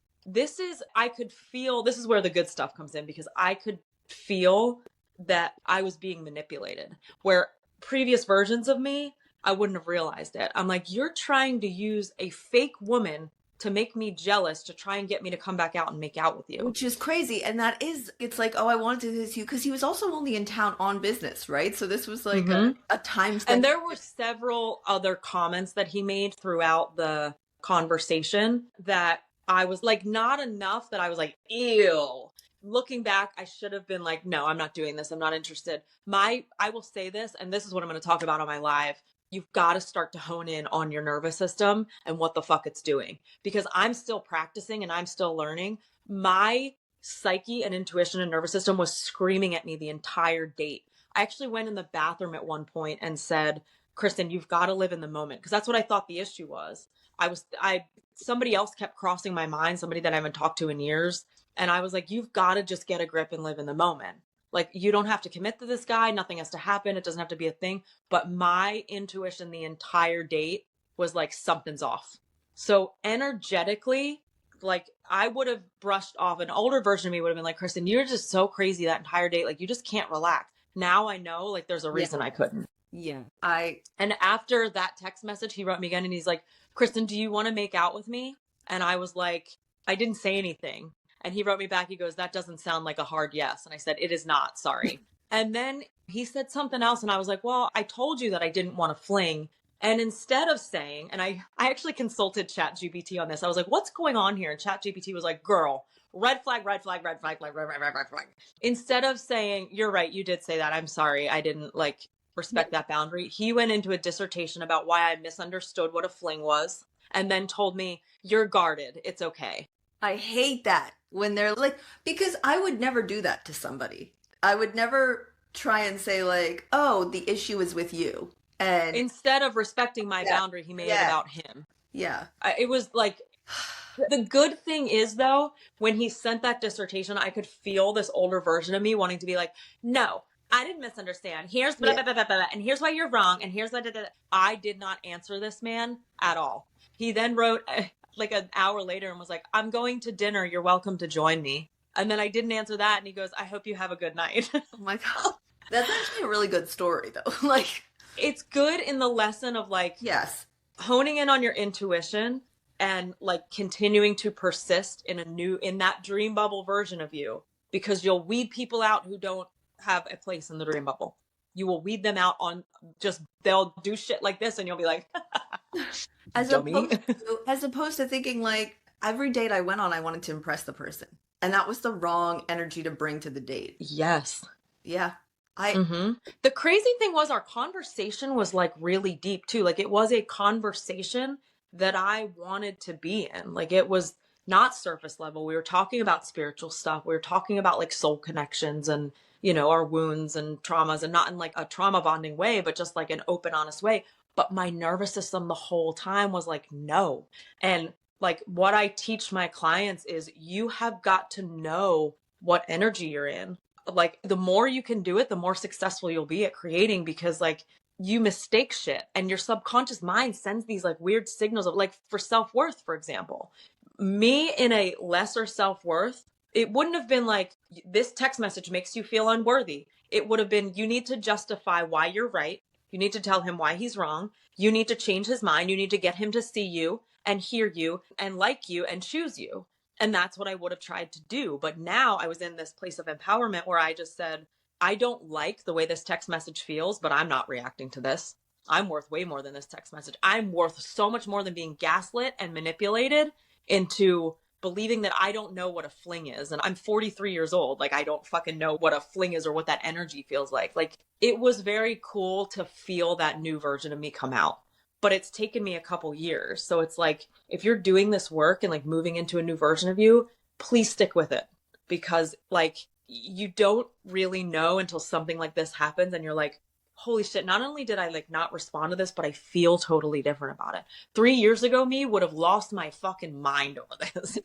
I could feel, this is where the good stuff comes in, because I could feel that I was being manipulated, where previous versions of me, I wouldn't have realized it. I'm like, you're trying to use a fake woman to make me jealous, to try and get me to come back out and make out with you. Which is crazy. And it's like, oh, I wanted to kiss you, because he was also only in town on business, right? So this was like a time. And there were several other comments that he made throughout the conversation that I was like, not enough that I was like, ew. Looking back, I should have been like, no, I'm not doing this. I'm not interested. I will say this, and this is what I'm going to talk about on my live. You've got to start to hone in on your nervous system and what the fuck it's doing, because I'm still practicing and I'm still learning. My psyche and intuition and nervous system was screaming at me the entire date. I actually went in the bathroom at one point and said, Kristen, you've got to live in the moment. Because that's what I thought the issue was. Somebody else kept crossing my mind, somebody that I haven't talked to in years. And I was like, you've got to just get a grip and live in the moment. Like, you don't have to commit to this guy. Nothing has to happen. It doesn't have to be a thing. But my intuition the entire date was like, something's off. So energetically, like, I would have brushed off. An older version of me would have been like, Kristen, you're just so crazy that entire date. Like, you just can't relax. Now I know, like, there's a reason I couldn't. Yeah. And after that text message, he wrote me again and he's like, Kristen, do you want to make out with me? And I was like, I didn't say anything. And he wrote me back. He goes, that doesn't sound like a hard yes. And I said, it is not. Sorry. And then he said something else. And I was like, well, I told you that I didn't want to fling. And instead of saying, and I actually consulted ChatGPT on this. I was like, what's going on here? And ChatGPT was like, girl, red flag, red flag, red flag, red flag. Instead of saying, you're right, you did say that. I'm sorry. I didn't respect that boundary. He went into a dissertation about why I misunderstood what a fling was and then told me, you're guarded. It's okay. I hate that when they're like, because I would never do that to somebody. I would never try and say like, oh, the issue is with you. And instead of respecting my boundary, he made it about him. Yeah. It was like, the good thing is though, when he sent that dissertation, I could feel this older version of me wanting to be like, no, I didn't misunderstand. Here's blah, blah, blah, blah, blah, and here's why you're wrong. And here's blah, blah, blah. I did not answer this man at all. He then wrote like an hour later and was like, I'm going to dinner. You're welcome to join me. And then I didn't answer that. And he goes, I hope you have a good night. Oh my God. That's actually a really good story though. Like, it's good in the lesson of like, yes, honing in on your intuition and like continuing to persist in that dream bubble version of you, because you'll weed people out who don't have a place in the dream bubble. You will weed them out on they'll do shit like this and you'll be like, as opposed to thinking like, every date I went on, I wanted to impress the person. And that was the wrong energy to bring to the date. Yes. Yeah. The crazy thing was our conversation was like really deep too. Like, it was a conversation that I wanted to be in. Like, it was not surface level. We were talking about spiritual stuff. We were talking about like soul connections and, you know, our wounds and traumas, and not in like a trauma bonding way, but just like an open, honest way. But my nervous system the whole time was like, no. And like, what I teach my clients is you have got to know what energy you're in. Like, the more you can do it, the more successful you'll be at creating, because like, you mistake shit and your subconscious mind sends these like weird signals of like, for self-worth, for example, me in a lesser self-worth, it wouldn't have been like, this text message makes you feel unworthy. It would have been, you need to justify why you're right. You need to tell him why he's wrong. You need to change his mind. You need to get him to see you and hear you and like you and choose you. And that's what I would have tried to do. But now I was in this place of empowerment where I just said, I don't like the way this text message feels, but I'm not reacting to this. I'm worth way more than this text message. I'm worth so much more than being gaslit and manipulated into believing that I don't know what a fling is. And I'm 43 years old. Like, I don't fucking know what a fling is or what that energy feels like. Like, it was very cool to feel that new version of me come out. But it's taken me a couple years. So it's like, if you're doing this work and like moving into a new version of you, please stick with it. Because like, you don't really know until something like this happens and you're like, holy shit, not only did I like not respond to this, but I feel totally different about it. 3 years ago, me would have lost my fucking mind over this.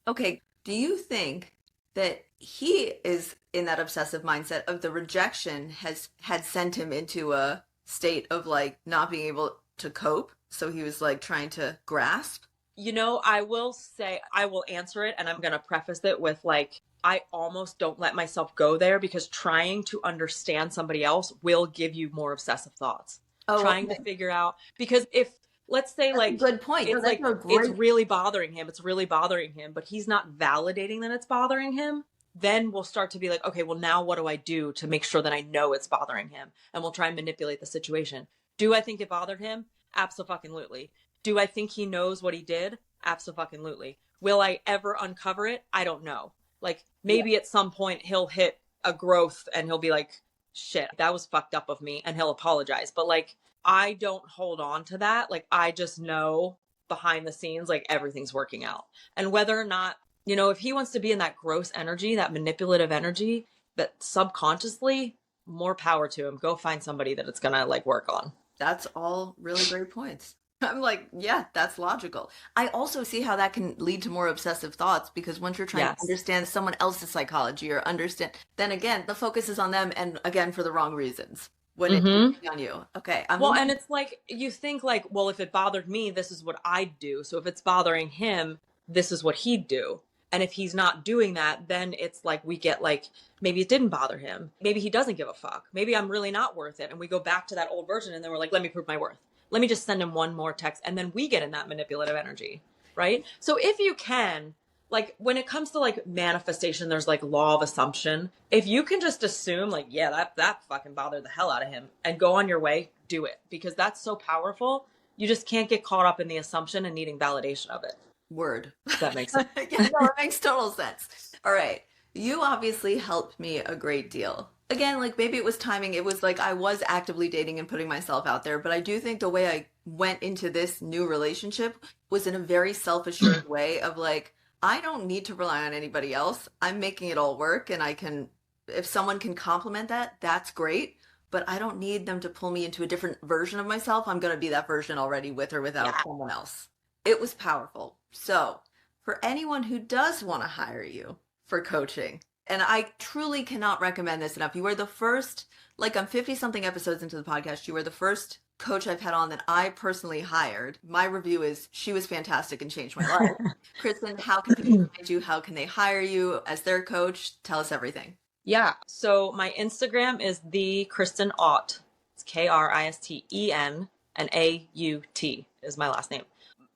Okay. Do you think that he is in that obsessive mindset of the rejection had sent him into a state of like not being able to cope? So he was like trying to grasp? You know, I will say, I will answer it, and I'm going to preface it with like, I almost don't let myself go there, because trying to understand somebody else will give you more obsessive thoughts. Trying to figure out, because if, let's say, that's like, a good point. It's like, it's really bothering him. It's really bothering him, but he's not validating that it's bothering him. Then we'll start to be like, okay, well, now what do I do to make sure that I know it's bothering him? And we'll try and manipulate the situation. Do I think it bothered him? Abso-fucking-lutely. Do I think he knows what he did? Abso-fucking-lutely. Will I ever uncover it? I don't know. Like maybe at some point he'll hit a growth and he'll be like, shit, that was fucked up of me, and he'll apologize. But like, I don't hold on to that. Like, I just know behind the scenes, like everything's working out. And whether or not, you know, if he wants to be in that gross energy, that manipulative energy, that subconsciously, more power to him. Go find somebody that it's gonna like work on. That's all really great points. I'm like, yeah, that's logical. I also see how that can lead to more obsessive thoughts, because once you're trying to understand someone else's psychology or understand, then again, the focus is on them, and again, for the wrong reasons when it's on you. Okay. And it's like, you think like, well, if it bothered me, this is what I'd do. So if it's bothering him, this is what he'd do. And if he's not doing that, then it's like we get like, maybe it didn't bother him. Maybe he doesn't give a fuck. Maybe I'm really not worth it. And we go back to that old version, and then we're like, let me prove my worth. Let me just send him one more text. And then we get in that manipulative energy, right? So if you can, like when it comes to like manifestation, there's like law of assumption. If you can just assume like, yeah, that fucking bothered the hell out of him, and go on your way, do it. Because that's so powerful. You just can't get caught up in the assumption and needing validation of it. Word. If that makes sense. Yeah, no, it makes total sense. All right. You obviously helped me a great deal. Again, like maybe it was timing. It was like I was actively dating and putting myself out there, but I do think the way I went into this new relationship was in a very self-assured way of like, I don't need to rely on anybody else. I'm making it all work, and I can, if someone can complement that, that's great. But I don't need them to pull me into a different version of myself. I'm going to be that version already, with or without someone else. It was powerful. So for anyone who does want to hire you for coaching, and I truly cannot recommend this enough. You are the first, like I'm 50 something episodes into the podcast. You are the first coach I've had on that I personally hired. My review is she was fantastic and changed my life. Kristen, how can people find you? How can they hire you as their coach? Tell us everything. Yeah. So my Instagram is the Kirsten Aut. It's Kristen, and Aut is my last name.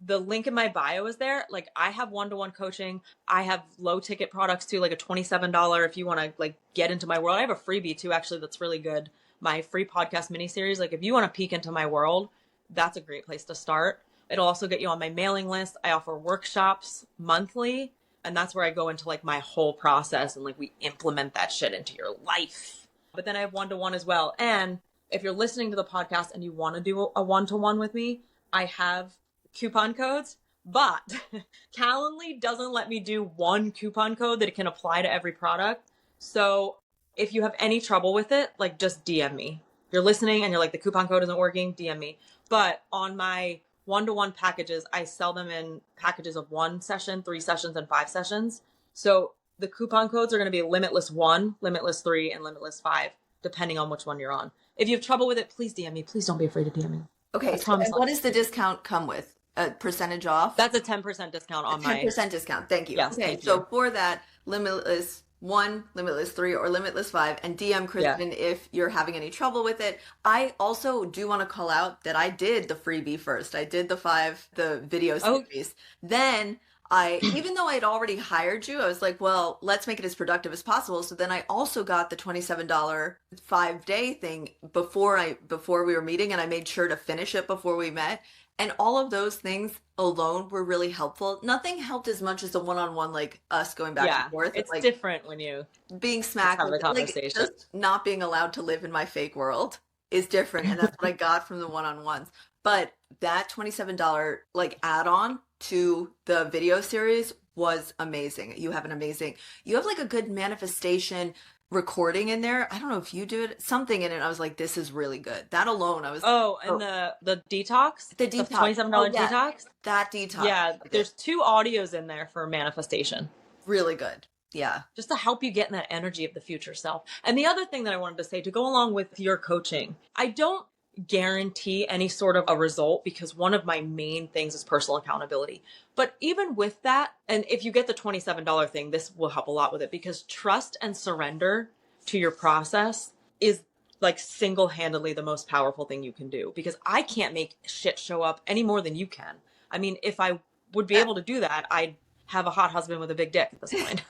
The link in my bio is there. Like I have one-to-one coaching. I have low ticket products too, like a $27 if you want to like get into my world. I have a freebie too, actually, that's really good. My free podcast mini series. Like if you want to peek into my world, that's a great place to start. It'll also get you on my mailing list. I offer workshops monthly, and that's where I go into like my whole process, and like we implement that shit into your life. But then I have one-to-one as well. And if you're listening to the podcast and you want to do a one-to-one with me, I have coupon codes, but Calendly doesn't let me do one coupon code that it can apply to every product. So if you have any trouble with it, like just DM me. If you're listening and you're like, the coupon code isn't working, DM me. But on my one-to-one packages, I sell them in packages of 1 session, 3 sessions, and 5 sessions. So the coupon codes are going to be Limitless 1, Limitless 3, and Limitless 5, depending on which one you're on. If you have trouble with it, please DM me. Please don't be afraid to DM me. Okay, so and what does the discount come with? A percentage off? That's a 10% discount on my 10% discount. Thank you. Yes, okay, thank so you. For that, Limitless 1, Limitless 3, or Limitless 5, and DM Kristen if you're having any trouble with it. I also do want to call out that I did the freebie first. I did the video series. Then even though I'd already hired you, I was like, well, let's make it as productive as possible. So then I also got the $27 5-day thing before we were meeting, and I made sure to finish it before we met. And all of those things alone were really helpful. Nothing helped as much as the one-on-one, like us going back and forth. It's like different when you being smacked have the conversation. Like, just not being allowed to live in my fake world is different. And that's what I got from the one-on-ones. But that $27 like add-on to the video series was amazing. You have like a good manifestation recording in there. I don't know if you do it, something in it. I was like, this is really good. That alone, I was and the detox, the detox, $27 detox, that detox. Yeah, there's 2 audios in there for manifestation. Really good. Yeah, just to help you get in that energy of the future self. And the other thing that I wanted to say to go along with your coaching, I don't guarantee any sort of a result, because one of my main things is personal accountability. But even with that, and if you get the $27 thing, this will help a lot with it, because trust and surrender to your process is like single-handedly the most powerful thing you can do, because I can't make shit show up any more than you can. I mean, if I would be able to do that, I'd have a hot husband with a big dick at this point.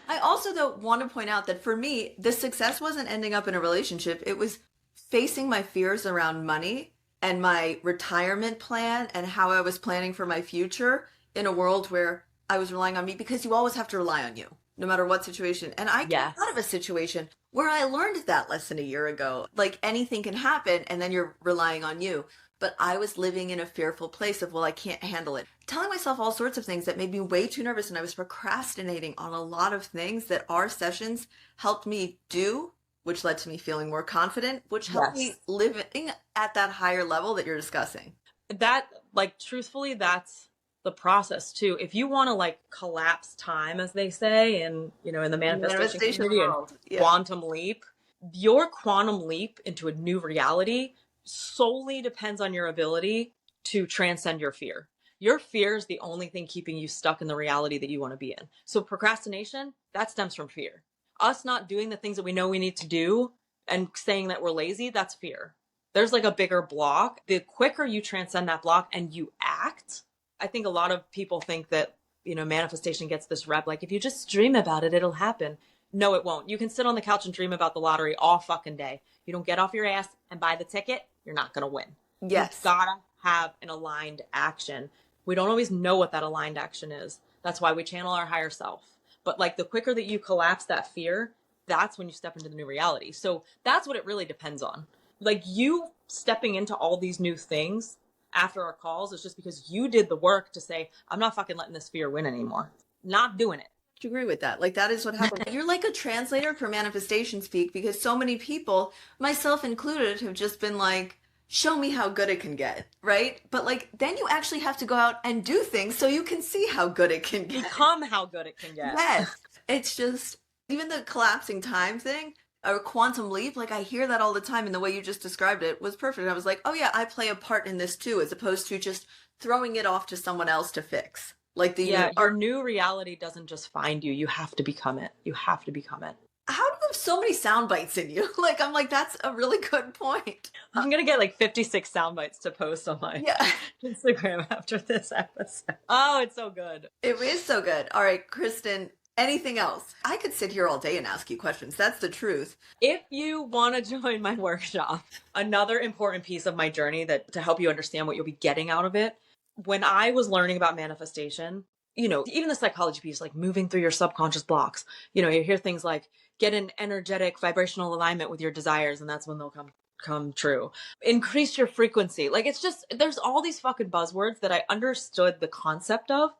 I also, though, want to point out that for me, the success wasn't ending up in a relationship. It was facing my fears around money and my retirement plan and how I was planning for my future in a world where I was relying on me, because you always have to rely on you, no matter what situation. And I came out of a situation where I learned that lesson a year ago. Like, anything can happen and then you're relying on you. But I was living in a fearful place of, well, I can't handle it. Telling myself all sorts of things that made me way too nervous. And I was procrastinating on a lot of things that our sessions helped me do, which led to me feeling more confident, which helped me living at that higher level that you're discussing. That, like, truthfully, that's the process too. If you want to, like, collapse time, as they say, in, you know, in the manifestation community world, and quantum leap, your quantum leap into a new reality solely depends on your ability to transcend your fear. Your fear is the only thing keeping you stuck in the reality that you want to be in. So procrastination, that stems from fear. Us not doing the things that we know we need to do and saying that we're lazy, that's fear. There's like a bigger block. The quicker you transcend that block and you act, I think a lot of people think that, you know, manifestation gets this rep, like, if you just dream about it, it'll happen. No, it won't. You can sit on the couch and dream about the lottery all fucking day. You don't get off your ass and buy the ticket, you're not going to win. Yes. You gotta have an aligned action. We don't always know what that aligned action is. That's why we channel our higher self. But, like, the quicker that you collapse that fear, that's when you step into the new reality. So that's what it really depends on. Like, you stepping into all these new things after our calls is just because you did the work to say, I'm not fucking letting this fear win anymore. Not doing it. I agree with that. Like, that is what happened. You're like a translator for manifestation speak, because so many people, myself included, have just been like, show me how good it can get, right? But, like, then you actually have to go out and do things so you can see how good it can get. Become how good it can get. Yes. It's just, even the collapsing time thing, or quantum leap, like, I hear that all the time, and the way you just described it was perfect. I was like, oh yeah, I play a part in this too, as opposed to just throwing it off to someone else to fix. Like, your new reality doesn't just find you. You have to become it. You have to become it. How do you have so many sound bites in you? Like, I'm like, that's a really good point. I'm going to get like 56 sound bites to post on my Instagram after this episode. Oh, it's so good. It is so good. All right, Kristen, anything else? I could sit here all day and ask you questions. That's the truth. If you want to join my workshop, another important piece of my journey that to help you understand what you'll be getting out of it, when I was learning about manifestation, you know, even the psychology piece, like moving through your subconscious blocks, you know, you hear things like get an energetic vibrational alignment with your desires, and that's when they'll come true. Increase your frequency. Like, it's just, there's all these fucking buzzwords that I understood the concept of,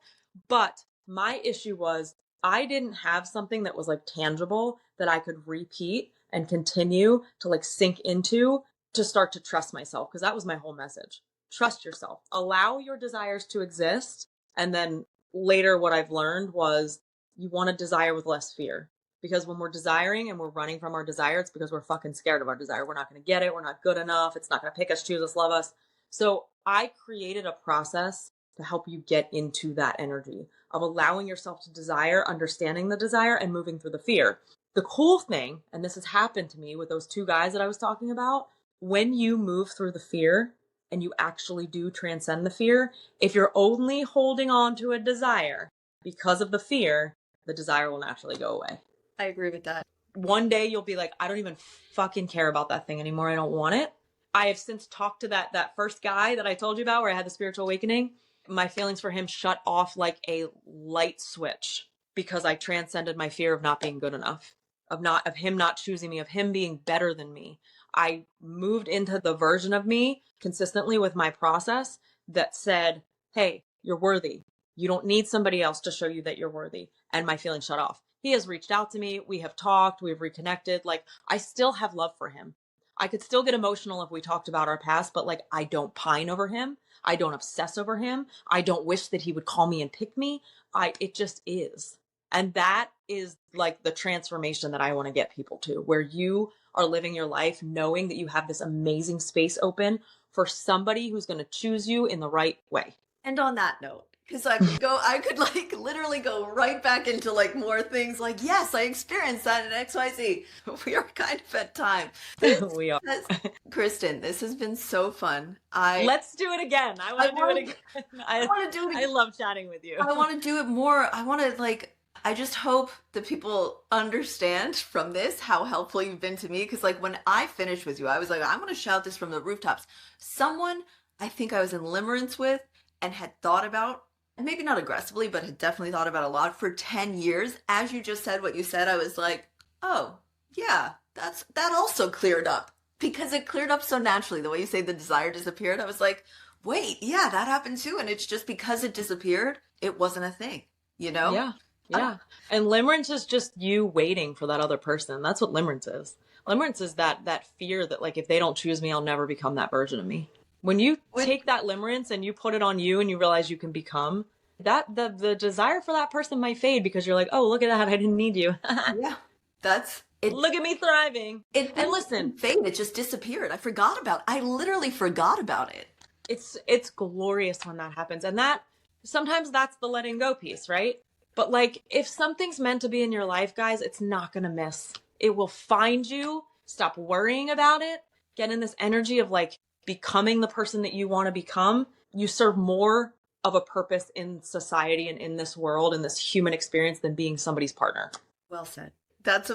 but my issue was I didn't have something that was like tangible that I could repeat and continue to like sink into to start to trust myself. Because that was my whole message. Trust yourself. Allow your desires to exist. And then later what I've learned was you want to desire with less fear. Because when we're desiring and we're running from our desire, it's because we're fucking scared of our desire. We're not going to get it. We're not good enough. It's not going to pick us, choose us, love us. So I created a process to help you get into that energy of allowing yourself to desire, understanding the desire, and moving through the fear. The cool thing, and this has happened to me with those two guys that I was talking about, when you move through the fear and you actually do transcend the fear, if you're only holding on to a desire because of the fear, the desire will naturally go away. I agree with that. One day you'll be like, I don't even fucking care about that thing anymore. I don't want it. I have since talked to that first guy that I told you about where I had the spiritual awakening. My feelings for him shut off like a light switch because I transcended my fear of not being good enough, of him not choosing me, of him being better than me. I moved into the version of me consistently with my process that said, hey, you're worthy. You don't need somebody else to show you that you're worthy. And my feelings shut off. He has reached out to me. We have talked. We've reconnected. Like, I still have love for him. I could still get emotional if we talked about our past, but like, I don't pine over him. I don't obsess over him. I don't wish that he would call me and pick me. It just is. And that is like the transformation that I want to get people to, where you are living your life knowing that you have this amazing space open for somebody who's going to choose you in the right way. And on that note, because I could like literally go right back into like more things like, yes, I experienced that at XYZ. We are kind of at time. We are. Kristen, this has been so fun. Let's do it again. I want to do it again. I want to do it again. I love chatting with you. I want to do it more. I just hope that people understand from this how helpful you've been to me. Because like when I finished with you, I was like, I'm going to shout this from the rooftops. Someone I think I was in limerence with and had thought about maybe not aggressively, but had definitely thought about a lot for 10 years. As you just said what you said, I was like, oh, yeah, that also cleared up, because it cleared up so naturally. The way you say the desire disappeared, I was like, wait, yeah, that happened too. And it's just because it disappeared, it wasn't a thing, you know? Yeah. Yeah. And limerence is just you waiting for that other person. That's what limerence is. Limerence is that fear that, like, if they don't choose me, I'll never become that version of me. When you take that limerence and you put it on you and you realize you can become that, the desire for that person might fade, because you're like, oh, look at that, I didn't need you. Yeah, that's it. Look at me thriving. And listen, fade, it just disappeared. I literally forgot about it. It's glorious when that happens. And that sometimes that's the letting go piece, right? But like, if something's meant to be in your life, guys, it's not gonna miss. It will find you. Stop worrying about it. Get in this energy of like becoming the person that you want to become. You serve more of a purpose in society and in this world and this human experience than being somebody's partner. Well said.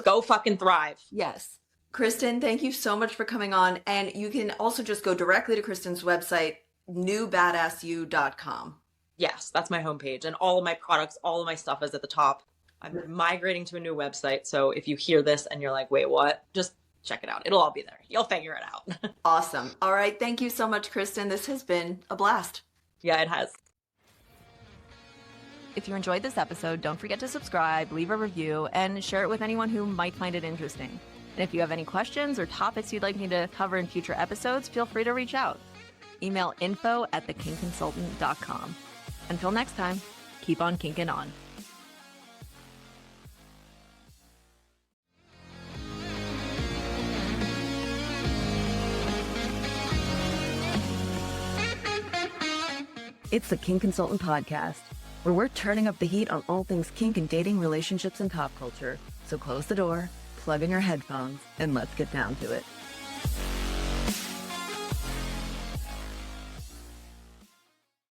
Go fucking thrive. Yes. Kristen, thank you so much for coming on. And you can also just go directly to Kristen's website, newbadassyou.com. Yes, that's my homepage. And all of my products, all of my stuff is at the top. I'm migrating to a new website. So if you hear this and you're like, wait, what? Just check it out. It'll all be there. You'll figure it out. Awesome. All right. Thank you so much, Kristen. This has been a blast. Yeah, it has. If you enjoyed this episode, don't forget to subscribe, leave a review, and share it with anyone who might find it interesting. And if you have any questions or topics you'd like me to cover in future episodes, feel free to reach out. Email info@thekingconsultant.com. Until next time, keep on kinking on. It's the Kink Consultant Podcast, where we're turning up the heat on all things kink and dating, relationships, and pop culture. So close the door, plug in your headphones, and let's get down to it.